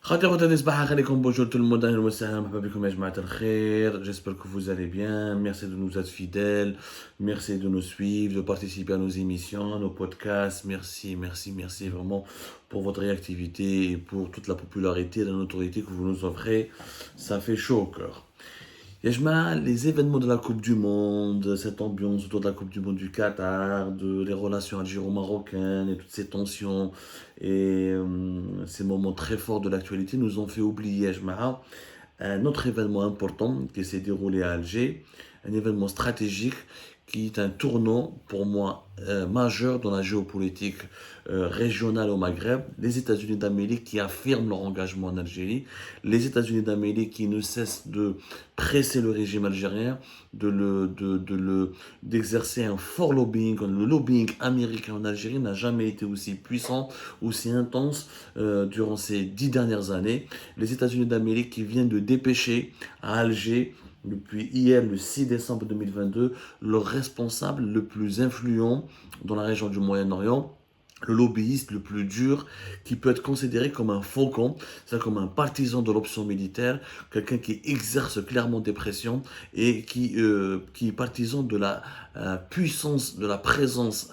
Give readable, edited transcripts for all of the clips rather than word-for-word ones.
Bonjour tout le monde, j'espère que vous allez bien, merci de nous être fidèles, merci de nous suivre, de participer à nos émissions, à nos podcasts, merci vraiment pour votre réactivité et pour toute la popularité et la notoriété que vous nous offrez, ça fait chaud au cœur. Yajma, les événements de la Coupe du Monde, cette ambiance autour de la Coupe du Monde du Qatar, les relations algéro-marocaines et toutes ces tensions et ces moments très forts de l'actualité nous ont fait oublier, Yajma, un autre événement important qui s'est déroulé à Alger, un événement stratégique qui est un tournant pour moi majeur dans la géopolitique régionale au Maghreb. Les États-Unis d'Amérique qui affirment leur engagement en Algérie, les États-Unis d'Amérique qui ne cessent de presser le régime algérien, d'exercer un fort lobbying. Le lobbying américain en Algérie n'a jamais été aussi puissant, aussi intense durant ces 10 dernières années. Les États-Unis d'Amérique qui viennent de dépêcher à Alger depuis hier, le 6 décembre 2022, le responsable le plus influent dans la région du Moyen-Orient, le lobbyiste le plus dur, qui peut être considéré comme un faucon, c'est-à-dire comme un partisan de l'option militaire, quelqu'un qui exerce clairement des pressions et qui est partisan de la puissance, de la présence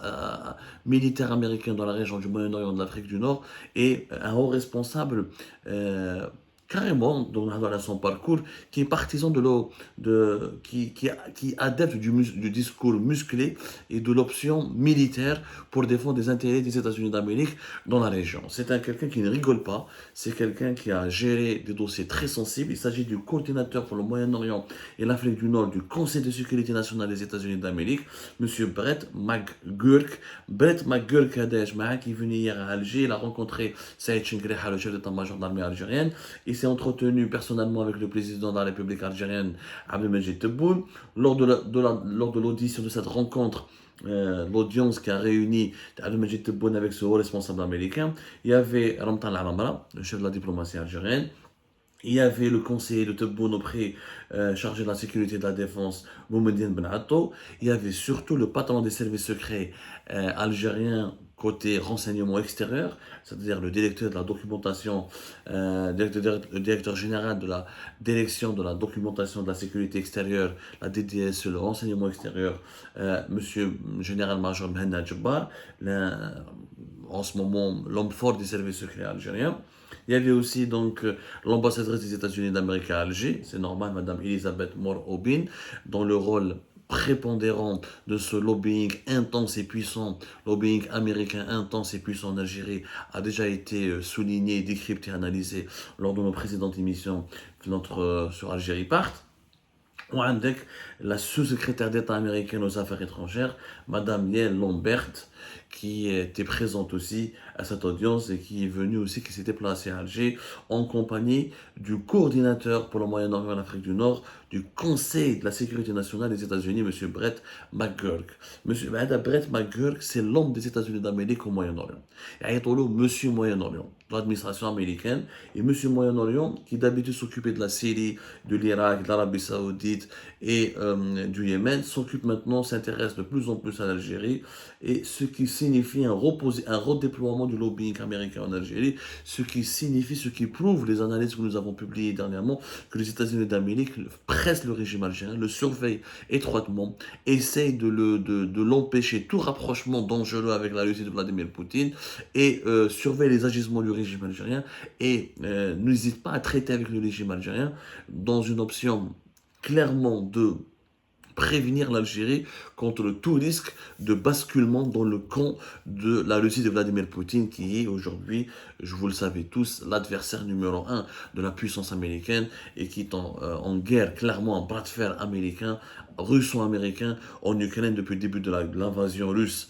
militaire américaine dans la région du Moyen-Orient, de l'Afrique du Nord, et un haut responsable carrément dans son parcours, qui est partisan qui adepte du discours musclé et de l'option militaire pour défendre les intérêts des États-Unis d'Amérique dans la région. C'est quelqu'un qui ne rigole pas, c'est quelqu'un qui a géré des dossiers très sensibles. Il s'agit du coordinateur pour le Moyen-Orient et l'Afrique du Nord du Conseil de sécurité nationale des États-Unis d'Amérique, Monsieur Brett McGurk. Brett McGurk qui est venu hier à Alger, il a rencontré Saïd Chingreh, le chef d'état-major de l'armée algérienne. Il s'est entretenu personnellement avec le président de la République algérienne, Abdelmajid Tebboune. Lors de l'audition de cette rencontre, l'audience qui a réuni Abdelmajid Tebboune avec ce haut responsable américain, il y avait Ramtan Al-Amamra, le chef de la diplomatie algérienne. Il y avait le conseiller de Tebboune auprès chargé de la sécurité et de la défense, Moumeddine Ben Atto. Il y avait surtout le patron des services secrets algériens côté renseignement extérieur, c'est-à-dire le directeur de la documentation, le directeur général de la direction de la documentation de la sécurité extérieure, la DDSE, le renseignement extérieur, monsieur général-major Mhenna Djebbar, en ce moment l'homme fort des services secrets algériens. Il y avait aussi donc l'ambassadrice des États-Unis d'Amérique à Alger, c'est normal, Madame Elisabeth Moore-Aubin, dans le rôle prépondérant de ce lobbying intense et puissant, lobbying américain intense et puissant en Algérie, a déjà été souligné, décrypté, analysé lors de nos précédentes émissions sur Algérie Part. وعندك la sous-secrétaire d'État américaine aux affaires étrangères, Madame Yael Lambert, qui était présente aussi à cette audience et qui est venue aussi, qui s'est déplacée à Alger en compagnie du coordinateur pour le Moyen-Orient et l'Afrique du Nord du Conseil de la sécurité nationale des États-Unis, M. Brett McGurk. Monsieur Brett McGurk, c'est l'homme des États-Unis d'Amérique au Moyen-Orient. Et Monsieur Moyen-Orient, de l'administration américaine, et Monsieur Moyen-Orient, qui d'habitude s'occupait de la Syrie, de l'Irak, de l'Arabie Saoudite et du Yémen, s'intéresse de plus en plus à l'Algérie, et ce qui signifie un redéploiement du lobbying américain en Algérie, ce qui prouve les analyses que nous avons publiées dernièrement, que les États-Unis d'Amérique pressent le régime algérien, le surveillent étroitement, essayent de l'empêcher tout rapprochement dangereux avec la Russie de Vladimir Poutine, et surveillent les agissements du régime algérien, et n'hésitent pas à traiter avec le régime algérien dans une option clairement de prévenir l'Algérie contre tout risque de basculement dans le camp de la Russie de Vladimir Poutine, qui est aujourd'hui, je vous le savez tous, l'adversaire numéro un de la puissance américaine et qui est en guerre, clairement en bras de fer américain, russo-américain en Ukraine depuis le début de l'invasion russe,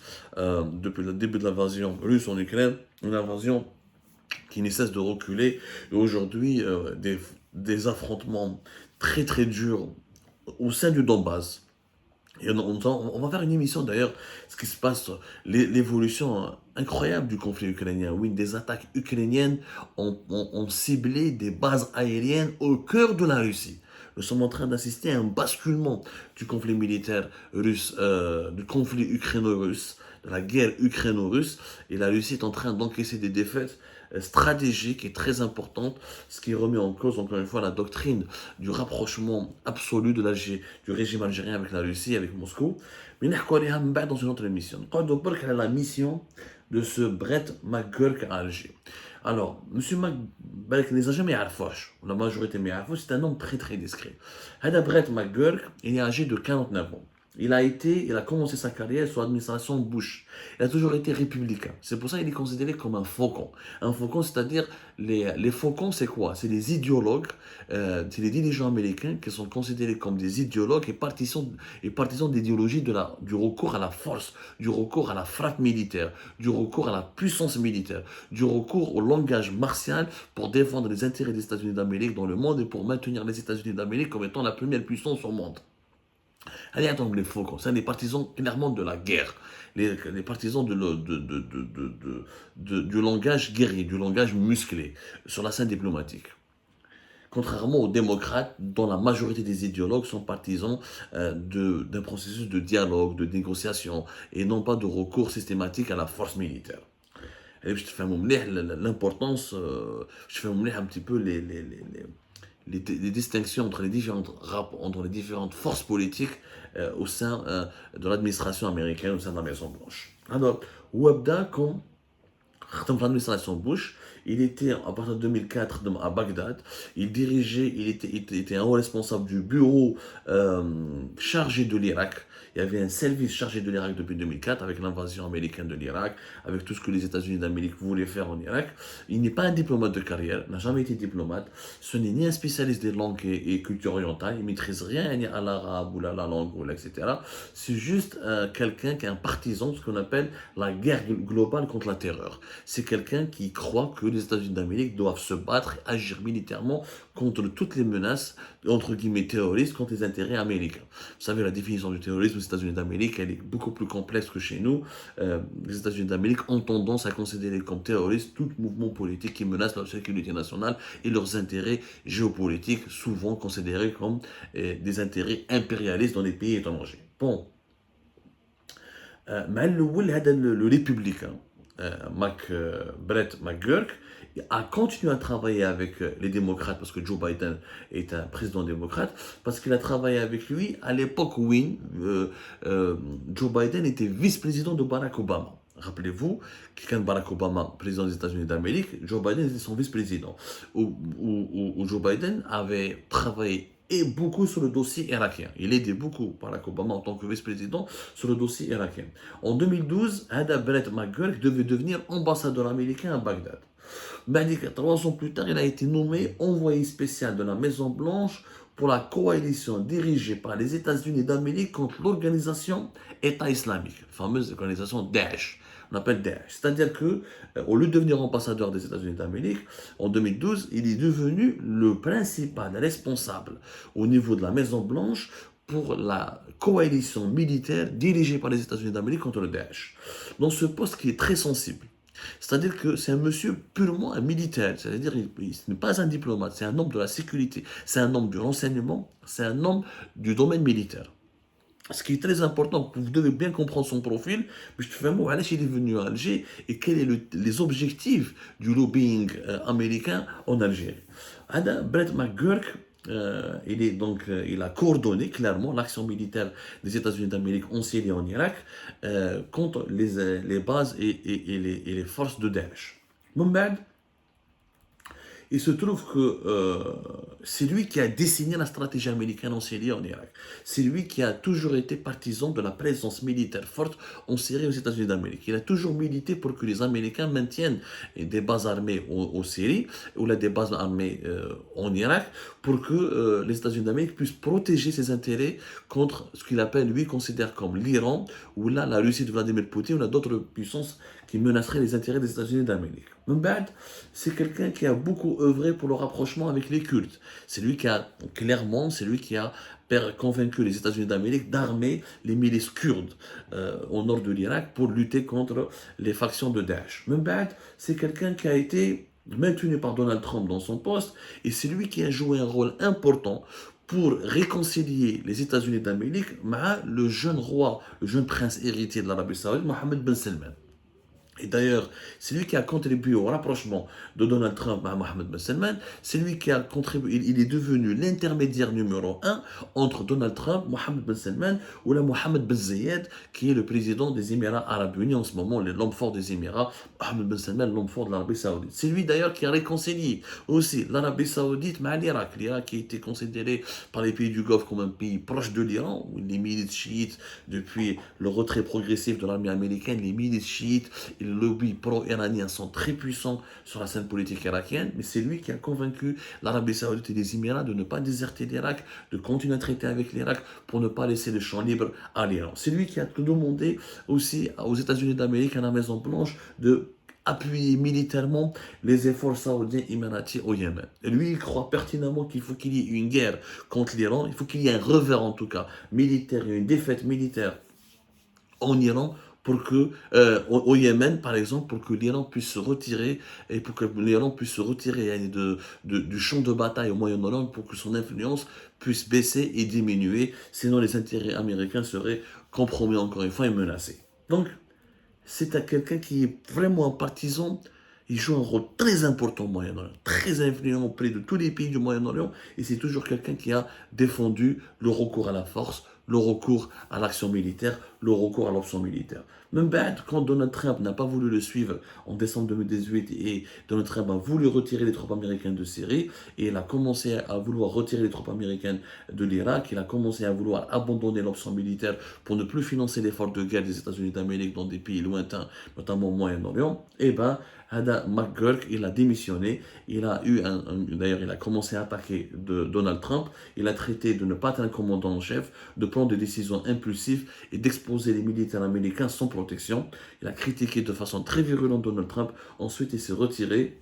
en Ukraine, une invasion qui ne cesse de reculer. Et aujourd'hui, des affrontements très très durs au sein du Donbass. Et on va faire une émission d'ailleurs, ce qui se passe, l'évolution incroyable du conflit ukrainien. Oui, des attaques ukrainiennes ont ciblé des bases aériennes au cœur de la Russie. Nous sommes en train d'assister à un basculement du conflit militaire russe, du conflit ukraino-russe, de la guerre ukraino-russe, et la Russie est en train d'encaisser des défaites stratégique et très importante, ce qui remet en cause, encore une fois, la doctrine du rapprochement absolu du régime algérien avec la Russie, avec Moscou. Mais نحكوا عليها من بعد dans une autre émission. نقعدوا برك على la mission de ce Brett McGurk à Alger. Alors, Monsieur McGurk, les Algériens ne يعرفوش, la majorité ne يعرفوش, c'est un homme très très discret. هذا Brett McGurk, il est âgé de 49 ans. Il a commencé sa carrière sous l'administration Bush. Il a toujours été républicain. C'est pour ça qu'il est considéré comme un faucon. Un faucon, c'est-à-dire, les faucons, c'est quoi? C'est les idéologues, c'est les dirigeants américains qui sont considérés comme des idéologues et partisans d'idéologie du recours à la force, du recours à la frappe militaire, du recours à la puissance militaire, du recours au langage martial pour défendre les intérêts des États-Unis d'Amérique dans le monde et pour maintenir les États-Unis d'Amérique comme étant la première puissance au monde. Allez attendre les faucons, c'est des partisans clairement de la guerre, les partisans du langage guerrier, du langage musclé sur la scène diplomatique. Contrairement aux démocrates, dont la majorité des idéologues sont partisans d'un processus de dialogue, de négociation, et non pas de recours systématique à la force militaire. Et je te fais l'importance, je te fais un petit peu les distinctions entre les différentes forces politiques au sein de l'administration américaine, au sein de la Maison Blanche. Alors, Wabda, comme l'administration Bush, il était à partir de 2004 à Bagdad, il était un haut responsable du bureau chargé de l'Irak. Il y avait un service chargé de l'Irak depuis 2004 avec l'invasion américaine de l'Irak, avec tout ce que les États-Unis d'Amérique voulaient faire en Irak. Il n'est pas un diplomate de carrière, n'a jamais été diplomate. Ce n'est ni un spécialiste des langues et culture orientale, il ne maîtrise rien ni à l'arabe ou la langue, etc. C'est juste quelqu'un qui est un partisan de ce qu'on appelle la guerre globale contre la terreur. C'est quelqu'un qui croit que les États-Unis d'Amérique doivent se battre et agir militairement contre toutes les menaces, entre guillemets, terroristes, contre les intérêts américains. Vous savez, la définition du terrorisme aux États-Unis d'Amérique, elle est beaucoup plus complexe que chez nous. Les États-Unis d'Amérique ont tendance à considérer comme terroriste tout mouvement politique qui menace leur sécurité nationale et leurs intérêts géopolitiques, souvent considérés comme des intérêts impérialistes dans les pays étrangers. Bon. Le républicain, Brett McGurk, a continué à travailler avec les démocrates parce que Joe Biden est un président démocrate, parce qu'il a travaillé avec lui à l'époque où Joe Biden était vice-président de Barack Obama. Rappelez-vous, quand Barack Obama, président des États-Unis d'Amérique, Joe Biden était son vice-président, où Joe Biden avait travaillé et beaucoup sur le dossier irakien. Il aidait beaucoup Barack Obama en tant que vice-président sur le dossier irakien. En 2012, Brett McGurk devait devenir ambassadeur américain à Bagdad. 3 ans plus tard, il a été nommé envoyé spécial de la Maison Blanche pour la coalition dirigée par les États-Unis d'Amérique contre l'organisation État islamique, la fameuse organisation Daesh. On appelle Daesh. C'est-à-dire que, au lieu de devenir ambassadeur des États-Unis d'Amérique, en 2012, il est devenu le principal responsable au niveau de la Maison Blanche pour la coalition militaire dirigée par les États-Unis d'Amérique contre le Daesh. Dans ce poste qui est très sensible. C'est-à-dire que c'est un monsieur purement un militaire, c'est-à-dire il n'est pas un diplomate, c'est un homme de la sécurité, c'est un homme du renseignement, c'est un homme du domaine militaire. Ce qui est très important, vous devez bien comprendre son profil, mais je te fais un mot, il est venu à Alger et quels sont les objectifs du lobbying américain en Algérie. Brett McGurk, il a coordonné clairement l'action militaire des États-Unis d'Amérique en Syrie et en Irak contre les bases et les forces de Daesh. Mohamed, il se trouve que c'est lui qui a dessiné la stratégie américaine en Syrie et en Irak. C'est lui qui a toujours été partisan de la présence militaire forte en Syrie et aux États-Unis d'Amérique. Il a toujours milité pour que les Américains maintiennent des bases armées en Syrie ou des bases armées en Irak pour que les États-Unis d'Amérique puissent protéger ses intérêts contre ce qu'il appelle, lui, considère comme l'Iran ou là la Russie de Vladimir Poutine ou d'autres puissances qui menaceraient les intérêts des États-Unis d'Amérique. Mbad, c'est quelqu'un qui a beaucoup œuvré pour le rapprochement avec les Kurdes. C'est lui qui a convaincu les États-Unis d'Amérique d'armer les milices kurdes au nord de l'Irak pour lutter contre les factions de Daesh. Mbad, c'est quelqu'un qui a été maintenu par Donald Trump dans son poste et c'est lui qui a joué un rôle important pour réconcilier les États-Unis d'Amérique avec le jeune roi, le jeune prince héritier de l'Arabie Saoudite, Mohammed Ben Salman. Et d'ailleurs, c'est lui qui a contribué au rapprochement de Donald Trump à Mohammed Ben Salman. C'est lui qui a contribué, il est devenu l'intermédiaire numéro un entre Donald Trump, Mohammed Ben Salman ou la Mohammed Ben Zayed, qui est le président des Émirats Arabes Unis en ce moment, l'homme fort des Émirats, Mohammed Ben Salman, l'homme fort de l'Arabie Saoudite. C'est lui d'ailleurs qui a réconcilié aussi l'Arabie Saoudite mais l'Irak. L'Irak qui a été considéré par les pays du Golfe comme un pays proche de l'Iran, où les milices chiites, depuis le retrait progressif de l'armée américaine, les milices chiites, et le lobby pro-iranien sont très puissants sur la scène politique irakienne, mais c'est lui qui a convaincu l'Arabie Saoudite et les Émirats de ne pas déserter l'Irak, de continuer à traiter avec l'Irak pour ne pas laisser le champ libre à l'Iran. C'est lui qui a demandé aussi aux États-Unis d'Amérique, à la Maison-Blanche, de appuyer militairement les efforts saoudiens émiratis au Yémen. Et lui, il croit pertinemment qu'il faut qu'il y ait une guerre contre l'Iran, il faut qu'il y ait un revers en tout cas militaire et une défaite militaire en Iran pour que au Yémen par exemple pour que l'Iran puisse se retirer et pour que l'Iran puisse se retirer du champ de bataille au Moyen-Orient pour que son influence puisse baisser et diminuer, sinon les intérêts américains seraient compromis encore une fois et menacés. Donc c'est à quelqu'un qui est vraiment un partisan. Il joue un rôle très important au Moyen-Orient, très influent auprès de tous les pays du Moyen-Orient, et c'est toujours quelqu'un qui a défendu le recours à la force, le recours à l'action militaire, le recours à l'option militaire. Même quand Donald Trump n'a pas voulu le suivre en décembre 2018 et Donald Trump a voulu retirer les troupes américaines de Syrie et il a commencé à vouloir retirer les troupes américaines de l'Irak, il a commencé à vouloir abandonner l'option militaire pour ne plus financer l'effort de guerre des États-Unis d'Amérique dans des pays lointains, notamment au Moyen-Orient, et Hada McGurk, il a démissionné, d'ailleurs il a commencé à attaquer Donald Trump, il a traité de ne pas être un commandant en chef, de prendre des décisions impulsives et d'exposer les militaires américains sans protection. Il a critiqué de façon très virulente Donald Trump, ensuite il s'est retiré.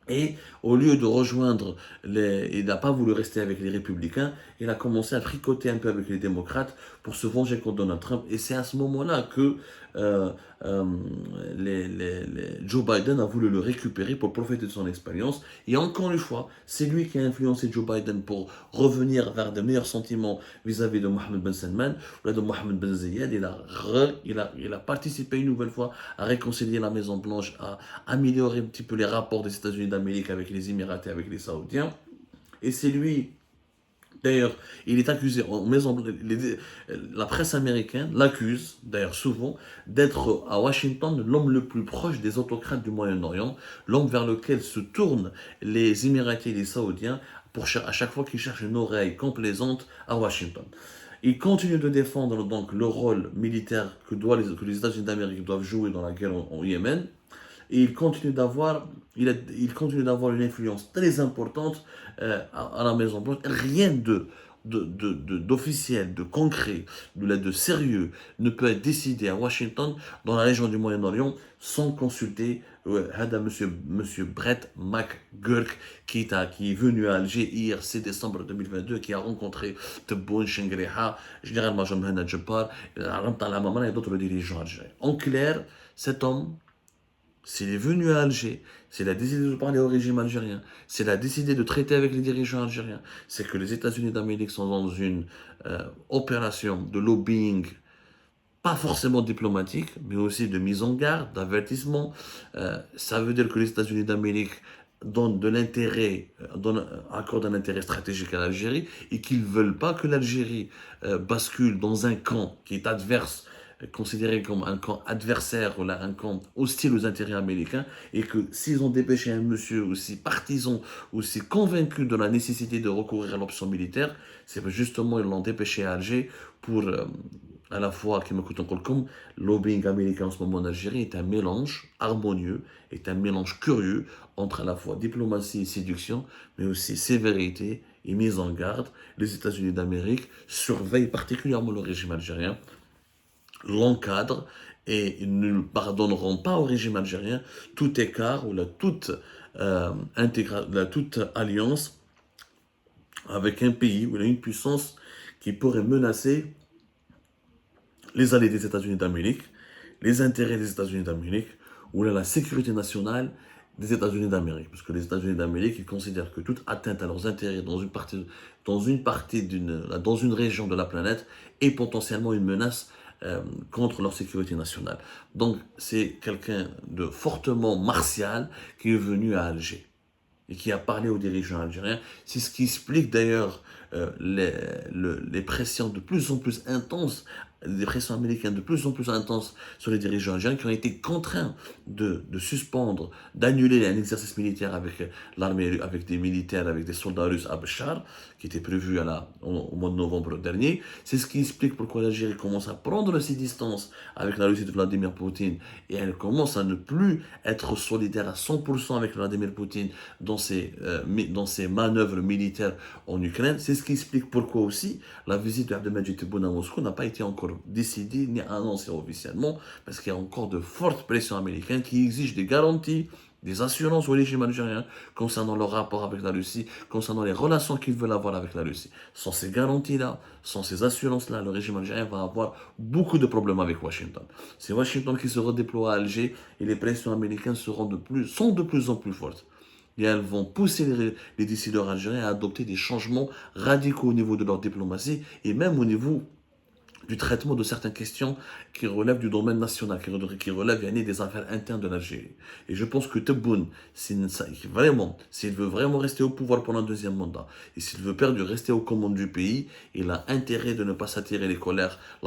Et au lieu de rejoindre il n'a pas voulu rester avec les républicains, il a commencé à tricoter un peu avec les démocrates pour se venger contre Donald Trump. Et c'est à ce moment-là que euh, euh, Joe Biden a voulu le récupérer pour profiter de son expérience. Et encore une fois, c'est lui qui a influencé Joe Biden pour revenir vers de meilleurs sentiments vis-à-vis de Mohammed Ben Salman ou de Mohammed Ben Zayed. Il a participé une nouvelle fois à réconcilier la Maison-Blanche, à améliorer un petit peu les rapports des États-Unis d'Amérique avec les Émirats et avec les Saoudiens. Et c'est lui, d'ailleurs, il est accusé, la presse américaine l'accuse, d'ailleurs souvent, d'être à Washington l'homme le plus proche des autocrates du Moyen-Orient, l'homme vers lequel se tournent les Émiratis et les Saoudiens à chaque fois qu'ils cherchent une oreille complaisante à Washington. Il continue de défendre donc le rôle militaire que les États-Unis d'Amérique doivent jouer dans la guerre au Yémen. Et il continue d'avoir une influence très importante à la Maison-Blanche. Rien d'officiel, de concret, de sérieux ne peut être décidé à Washington, dans la région du Moyen-Orient, sans consulter monsieur Brett McGurk, qui est venu à Alger hier 6 décembre 2022, qui a rencontré Tebboune Shengriha, général Major Mohamed Jabbar, Ramtala Mamana et d'autres dirigeants algériens. En clair, cet homme, s'il est venu à Alger, s'il a décidé de parler au régime algérien, s'il a décidé de traiter avec les dirigeants algériens, c'est que les États-Unis d'Amérique sont dans une opération de lobbying, pas forcément diplomatique, mais aussi de mise en garde, d'avertissement. Ça veut dire que les États-Unis d'Amérique accordent un intérêt stratégique à l'Algérie et qu'ils ne veulent pas que l'Algérie bascule dans un camp qui est adverse, considéré comme un camp adversaire ou un camp hostile aux intérêts américains, et que s'ils ont dépêché un monsieur aussi partisan, aussi convaincu de la nécessité de recourir à l'option militaire, c'est justement ils l'ont dépêché à Alger pour à la fois, qui m'écoute encore comme lobbying américain en ce moment en Algérie est un mélange harmonieux, est un mélange curieux entre à la fois diplomatie et séduction, mais aussi sévérité et mise en garde. Les États-Unis d'Amérique surveillent particulièrement le régime algérien, l'encadrent et ils ne pardonneront pas au régime algérien tout écart ou toute alliance avec un pays ou une puissance qui pourrait menacer les alliés des États-Unis d'Amérique, les intérêts des États-Unis d'Amérique ou la sécurité nationale des États-Unis d'Amérique. Parce que les États-Unis d'Amérique, ils considèrent que toute atteinte à leurs intérêts dans une région de la planète est potentiellement une menace contre leur sécurité nationale. Donc c'est quelqu'un de fortement martial qui est venu à Alger et qui a parlé aux dirigeants algériens. C'est ce qui explique d'ailleurs les pressions de plus en plus intenses, des pressions américaines de plus en plus intenses sur les dirigeants algériens qui ont été contraints de suspendre, d'annuler un exercice militaire avec l'armée, avec des militaires, avec des soldats russes à Béchar, qui était prévu au mois de novembre dernier. C'est ce qui explique pourquoi l'Algérie commence à prendre ses distances avec la Russie de Vladimir Poutine et elle commence à ne plus être solidaire à 100% avec Vladimir Poutine dans ses manœuvres militaires en Ukraine. C'est ce qui explique pourquoi aussi la visite de Abdelmadjid Tebboune à Moscou n'a pas été encore décidée ni annoncée officiellement, parce qu'il y a encore de fortes pressions américaines qui exigent des garanties, des assurances au régime algérien concernant leur rapport avec la Russie, concernant les relations qu'ils veulent avoir avec la Russie. Sans ces garanties-là, sans ces assurances-là, le régime algérien va avoir beaucoup de problèmes avec Washington. C'est Washington qui se redéploie à Alger et les pressions américaines sont de plus en plus fortes. Et elles vont pousser les décideurs algériens à adopter des changements radicaux au niveau de leur diplomatie et même au niveau du traitement de certaines questions qui relèvent du domaine national, qui relèvent des affaires internes de l'Algérie. Et je pense que Tebboune, s'il veut vraiment rester au pouvoir pour un deuxième mandat, et s'il veut rester aux commandes du pays, il a intérêt de ne pas s'attirer la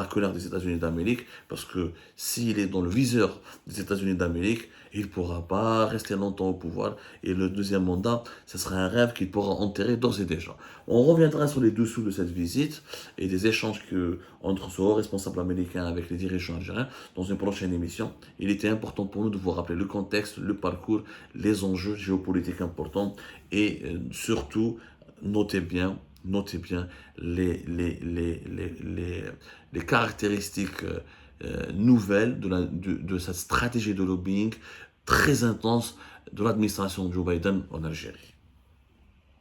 colère des États-Unis d'Amérique, parce que s'il est dans le viseur des États-Unis d'Amérique, il ne pourra pas rester longtemps au pouvoir, et le deuxième mandat, ce sera un rêve qu'il pourra enterrer d'ores et déjà. On reviendra sur les dessous de cette visite et des échanges entre ce haut responsable américain avec les dirigeants algériens dans une prochaine émission. Il était important pour nous de vous rappeler le contexte, le parcours, les enjeux géopolitiques importants et surtout, notez bien les caractéristiques nouvelles de cette stratégie de lobbying très intense de l'administration de Joe Biden en Algérie.